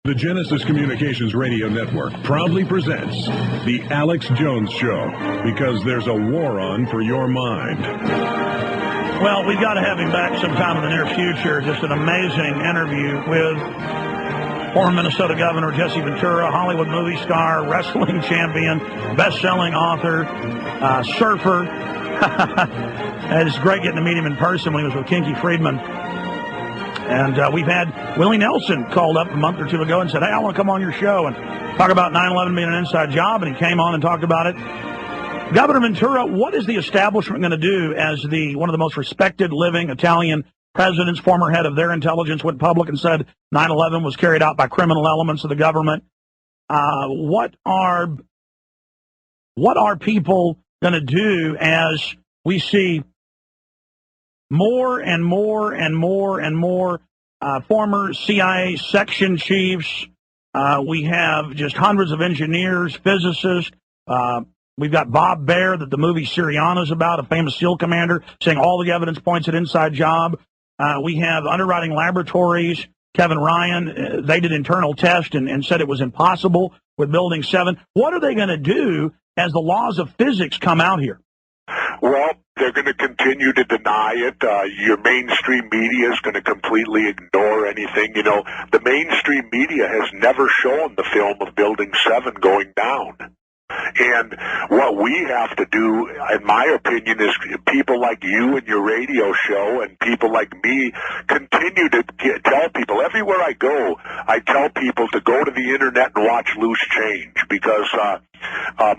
The Genesis Communications Radio Network proudly presents The Alex Jones Show, because there's a war on for your mind. Well, we've got to have him back sometime in the near future. Just an amazing interview with former Minnesota Governor Jss Ventura, Hollywood movie star, wrestling champion, best-selling author, surfer. It's great getting to meet him in person when he was with Kinky Friedman. And we've had Willie Nelson called up a month or two ago and said, hey, I want to come on your show and talk about 9/11 being an inside job, and he came on and talked about it. Governor Ventura, what is the establishment going to do as one of the most respected living Italian presidents, former head of their intelligence, went public and said 9/11 was carried out by criminal elements of the government? What are people going to do as we see more and more and more and more former CIA section chiefs? We have just hundreds of engineers, physicists. We've got Bob Baer, that the movie Syriana is about, a famous SEAL commander, saying all the evidence points at inside job. We have underwriting laboratories. Kevin Ryan, they did internal tests and said it was impossible with Building 7. What are they going to do as the laws of physics come out here? Well, they're going to continue to deny it. Your mainstream media is going to completely ignore anything. You know, the mainstream media has never shown the film of Building 7 going down. And what we have to do, in my opinion, is people like you and your radio show and people like me continue to tell people. Everywhere I go, I tell people to go to the Internet and watch Loose Change, because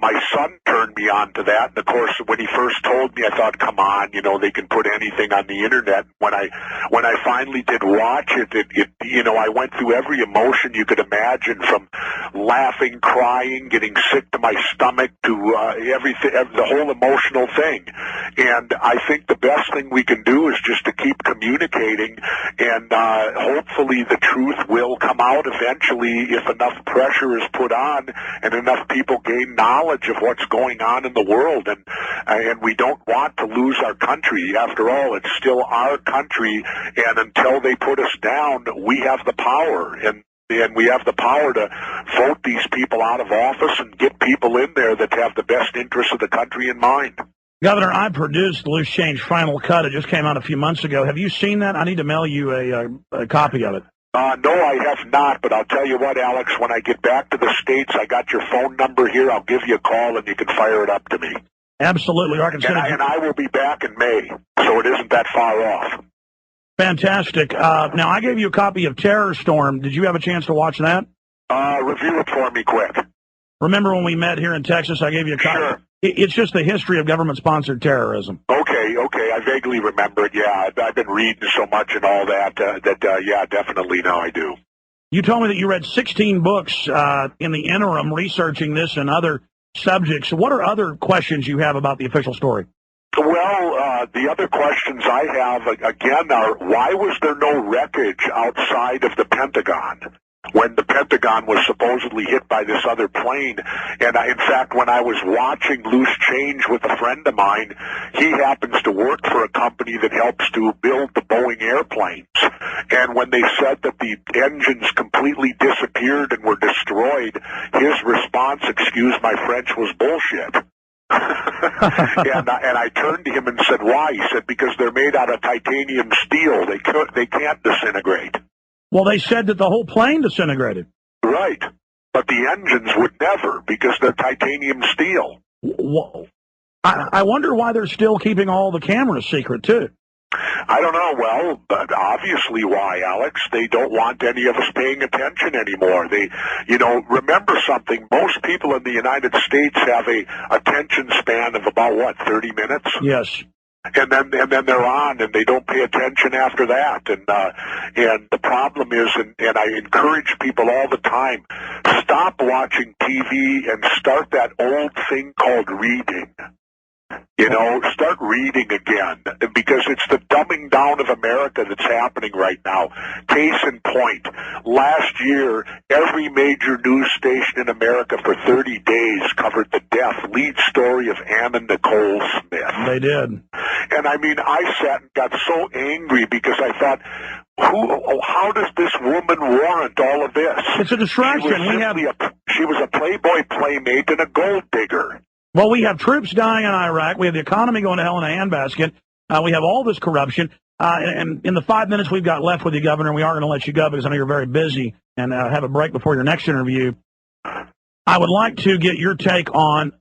my son turned me on to that. And, of course, when he first told me, I thought, come on, you know, they can put anything on the Internet. When I finally did watch it, you know, I went through every emotion you could imagine, from laughing, crying, getting sick to my stomach, to everything, the whole emotional thing. And I think the best thing we can do is just to keep communicating, and hopefully the truth will come out eventually if enough pressure is put on and enough people gain knowledge of what's going on in the world. And we don't want to lose our country. After all, it's still our country, and until they put us down, we have the power. And we have the power to vote these people out of office and get people in there that have the best interests of the country in mind. Governor, I produced the Loose Change Final Cut. It just came out a few months ago. Have you seen that? I need to mail you a copy of it. No, I have not, but I'll tell you what, Alex, when I get back to the States, I got your phone number here. I'll give you a call, and you can fire it up to me. Absolutely. And I will be back in May, so it isn't that far off. Fantastic. Now, I gave you a copy of Terror Storm. Did you have a chance to watch that? Review it for me quick. Remember when we met here in Texas, I gave you a copy? Sure. It's just the history of government-sponsored terrorism. Okay. I vaguely remember it. Yeah, I've been reading so much and all that, yeah, definitely now I do. You told me that you read 16 books in the interim researching this and other subjects. What are other questions you have about the official story? Well, the other questions I have, again, are why was there no wreckage outside of the Pentagon when the Pentagon was supposedly hit by this other plane? And in fact, when I was watching Loose Change with a friend of mine, he happens to work for a company that helps to build the Boeing airplanes. And when they said that the engines completely disappeared and were destroyed, his response, excuse my French, was bullshit. and I turned to him and said, why? He said, because they're made out of titanium steel. They can't disintegrate. Well, they said that the whole plane disintegrated. Right. But the engines would never, because they're titanium steel. Well, I wonder why they're still keeping all the cameras secret, too. I don't know. Well, but obviously why, Alex? They don't want any of us paying attention anymore. Remember something. Most people in the United States have a attention span of about, 30 minutes? Yes. And then they're on, and they don't pay attention after that. And the problem is, and I encourage people all the time, stop watching TV and start that old thing called reading. Start reading again, because it's the dumbing down of America that's happening right now. Case in point, last year, every major news station in America for 30 days covered the lead story of Anna Nicole Smith. They did. And I mean, I sat and got so angry because I thought, how does this woman warrant all of this? It's a distraction. She was a Playboy playmate and a gold digger. Well, we have troops dying in Iraq. We have the economy going to hell in a handbasket. We have all this corruption. And in the 5 minutes we've got left with you, Governor, we are going to let you go because I know you're very busy and have a break before your next interview. I would like to get your take on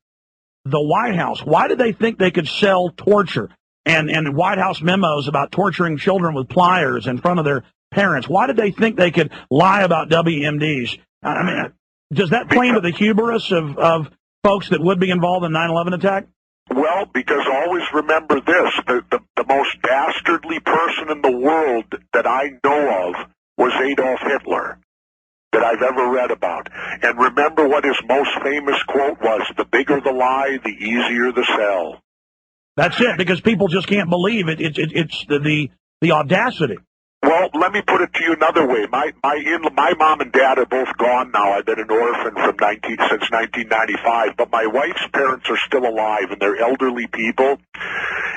the White House. Why did they think they could sell torture and White House memos about torturing children with pliers in front of their parents? Why did they think they could lie about WMDs? I mean, does that play into the hubris of folks that would be involved in the 9/11 attack? Well, because always remember this, the most dastardly person in the world that I know of was Adolf Hitler, that I've ever read about. And remember what his most famous quote was: the bigger the lie, the easier the sell. That's it, because people just can't believe it. It's the audacity. Well, let me put it to you another way. My mom and dad are both gone now. I've been an orphan since 1995, but my wife's parents are still alive, and they're elderly people.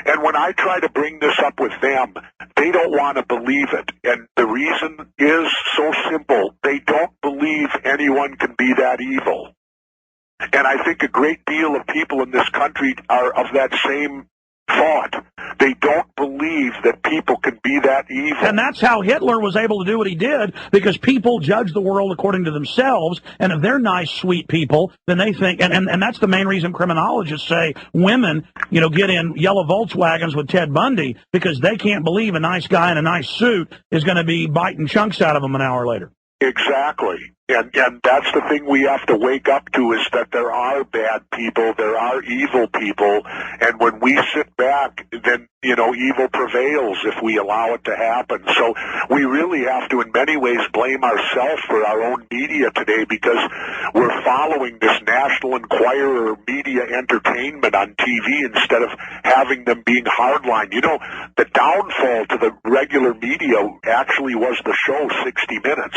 And when I try to bring this up with them, they don't want to believe it. And the reason is so simple. They don't believe anyone can be that evil. And I think a great deal of people in this country are of that same thought. They don't believe that people can be that evil. And that's how Hitler was able to do what he did, because people judge the world according to themselves, and if they're nice, sweet people, then they think, and that's the main reason criminologists say women, get in yellow Volkswagens with Ted Bundy, because they can't believe a nice guy in a nice suit is going to be biting chunks out of them an hour later. Exactly. And that's the thing we have to wake up to, is that there are bad people, there are evil people, and when we sit back, then, evil prevails if we allow it to happen. So we really have to, in many ways, blame ourselves for our own media today, because we're following this National Enquirer media entertainment on TV instead of having them being hardline. The downfall to the regular media actually was the show 60 Minutes.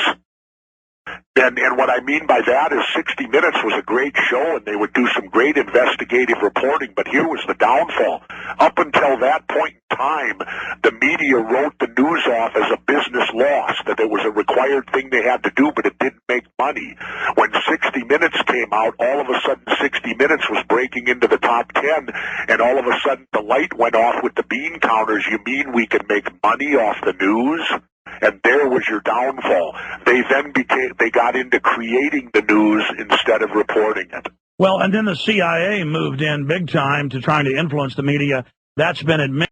And what I mean by that is 60 Minutes was a great show, and they would do some great investigative reporting, but here was the downfall. Up until that point in time, the media wrote the news off as a business loss, that it was a required thing they had to do, but it didn't make money. When 60 Minutes came out, all of a sudden 60 Minutes was breaking into the top 10, and all of a sudden the light went off with the bean counters. You mean we can make money off the news? And there was your downfall. They then got into creating the news instead of reporting it. Well, and then the CIA moved in big time to trying to influence the media. That's been admitted.